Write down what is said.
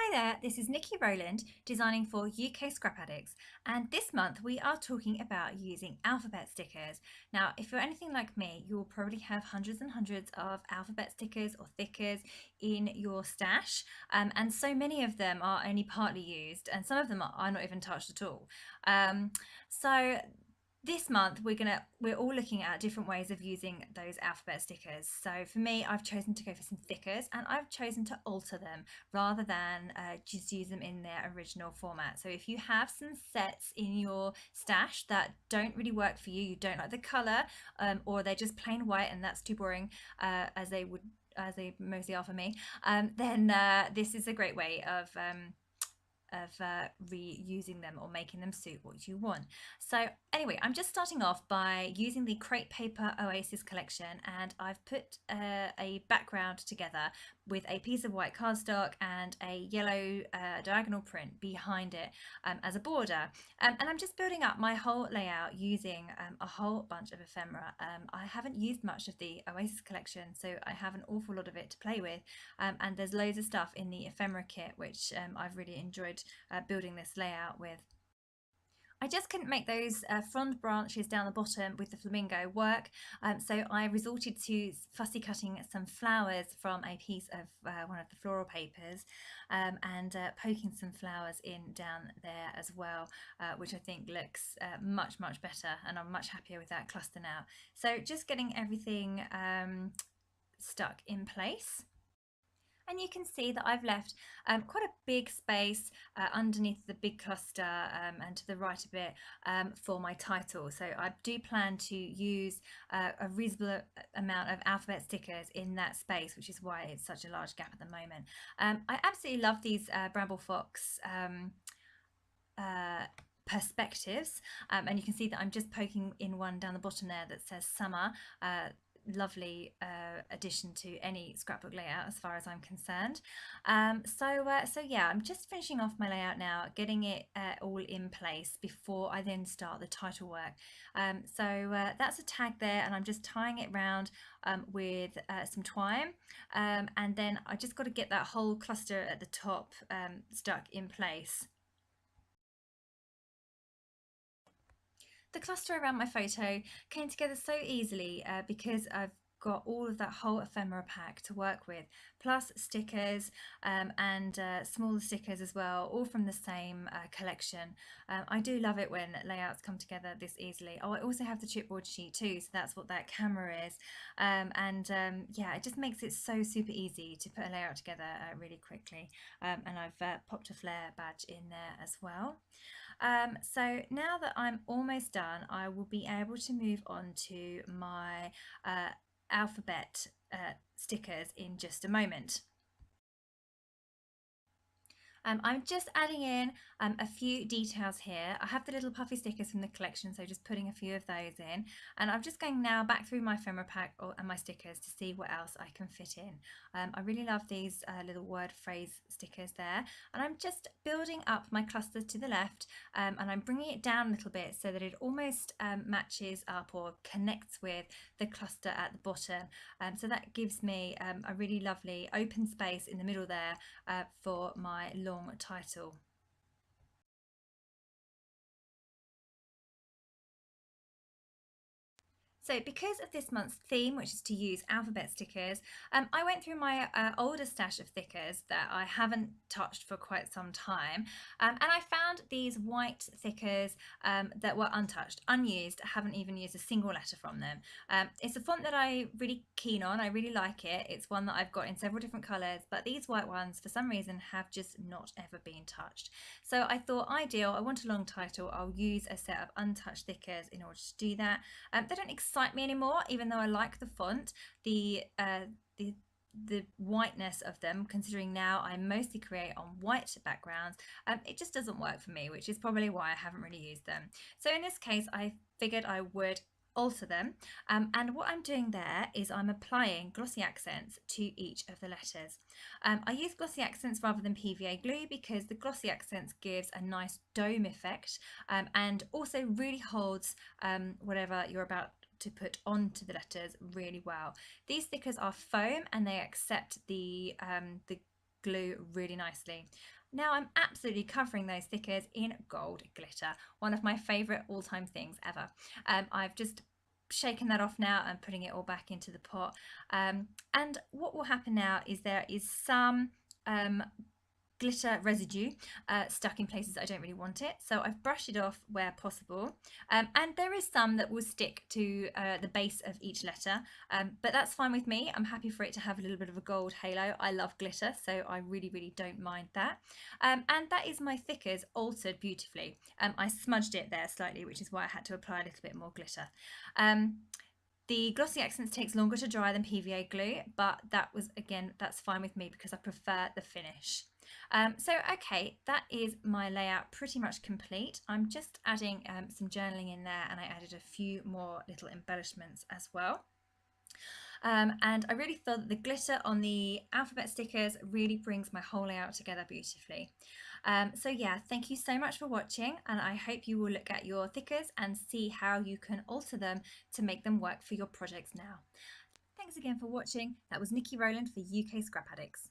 Hi there, this is Niki Rowland, designing for UK Scrap Addicts, and this month we are talking about using alphabet stickers. Now, if you're anything like me, you'll probably have hundreds and hundreds of alphabet stickers or thickers in your stash, and so many of them are only partly used, and some of them are not even touched at all. So this month we're all looking at different ways of using those alphabet stickers. So for me, I've chosen to go for some thickers, and I've chosen to alter them rather than just use them in their original format. So if you have some sets in your stash that don't really work for you, you don't like the color, or they're just plain white and that's too boring, as they mostly are for me, then this is a great way of reusing them or making them suit what you want. So anyway, I'm just starting off by using the Crate Paper Oasis collection, and I've put a background together with a piece of white cardstock and a yellow diagonal print behind it as a border, and I'm just building up my whole layout using a whole bunch of ephemera. I haven't used much of the Oasis collection, so I have an awful lot of it to play with, and there's loads of stuff in the ephemera kit which I've really enjoyed building this layout with. I just couldn't make those frond branches down the bottom with the flamingo work, so I resorted to fussy cutting some flowers from a piece of one of the floral papers, and poking some flowers in down there as well, which I think looks much better, and I'm much happier with that cluster now. So just getting everything stuck in place. And you can see that I've left quite a big space underneath the big cluster, and to the right a bit, for my title. So I do plan to use a reasonable amount of alphabet stickers in that space, which is why it's such a large gap at the moment. I absolutely love these Bramblefox perspectives, and you can see that I'm just poking in one down the bottom there that says summer. Lovely addition to any scrapbook layout as far as I'm concerned. So yeah, I'm just finishing off my layout now, getting it all in place before I then start the title work. So that's a tag there, and I'm just tying it round with some twine, and then I just got to get that whole cluster at the top stuck in place. The cluster around my photo came together so easily because I've got all of that whole ephemera pack to work with, plus stickers, and smaller stickers as well, all from the same collection. I do love it when layouts come together this easily. Oh, I also have the chipboard sheet too, so that's what that camera is, yeah, it just makes it so super easy to put a layout together really quickly, and I've popped a flare badge in there as well. So now that I'm almost done, I will be able to move on to my alphabet stickers in just a moment. I'm just adding in a few details here. I have the little puffy stickers from the collection, so just putting a few of those in. And I'm just going now back through my ephemera pack and my stickers to see what else I can fit in. I really love these little word phrase stickers there. And I'm just building up my cluster to the left, and I'm bringing it down a little bit so that it almost matches up or connects with the cluster at the bottom. So that gives me a really lovely open space in the middle there for my long title. So because of this month's theme, which is to use alphabet stickers, I went through my older stash of thickers that I haven't touched for quite some time, and I found these white thickers that were untouched, unused. I haven't even used a single letter from them. It's a font that I'm really keen on. I really like it. It's one that I've got in several different colours, but these white ones for some reason have just not ever been touched. So I thought, ideal, I want a long title, I'll use a set of untouched stickers in order to do that. They don't excite me anymore, even though I like the font, the whiteness of them, considering now I mostly create on white backgrounds, it just doesn't work for me, which is probably why I haven't really used them. So in this case, I figured I would alter them, and what I'm doing there is I'm applying glossy accents to each of the letters. I use glossy accents rather than PVA glue because the glossy accents gives a nice dome effect, and also really holds whatever you're about to put onto the letters really well. These stickers are foam and they accept the glue really nicely. Now I'm absolutely covering those stickers in gold glitter, one of my favourite all-time things ever. I've just shaken that off now and putting it all back into the pot. And what will happen now is there is some glitter residue stuck in places I don't really want it, so I've brushed it off where possible, and there is some that will stick to the base of each letter, but that's fine with me. I'm happy for it to have a little bit of a gold halo. I love glitter, so I really don't mind that. And that is my thickers altered beautifully. I smudged it there slightly, which is why I had to apply a little bit more glitter. The glossy accents takes longer to dry than PVA glue, but that was, again, that's fine with me because I prefer the finish. So okay, that is my layout pretty much complete. I'm just adding some journaling in there, and I added a few more little embellishments as well. And I really feel that the glitter on the alphabet stickers really brings my whole layout together beautifully. So yeah, thank you so much for watching, and I hope you will look at your thickers and see how you can alter them to make them work for your projects now. Thanks again for watching. That was Niki Rowland for UK Scrap Addicts.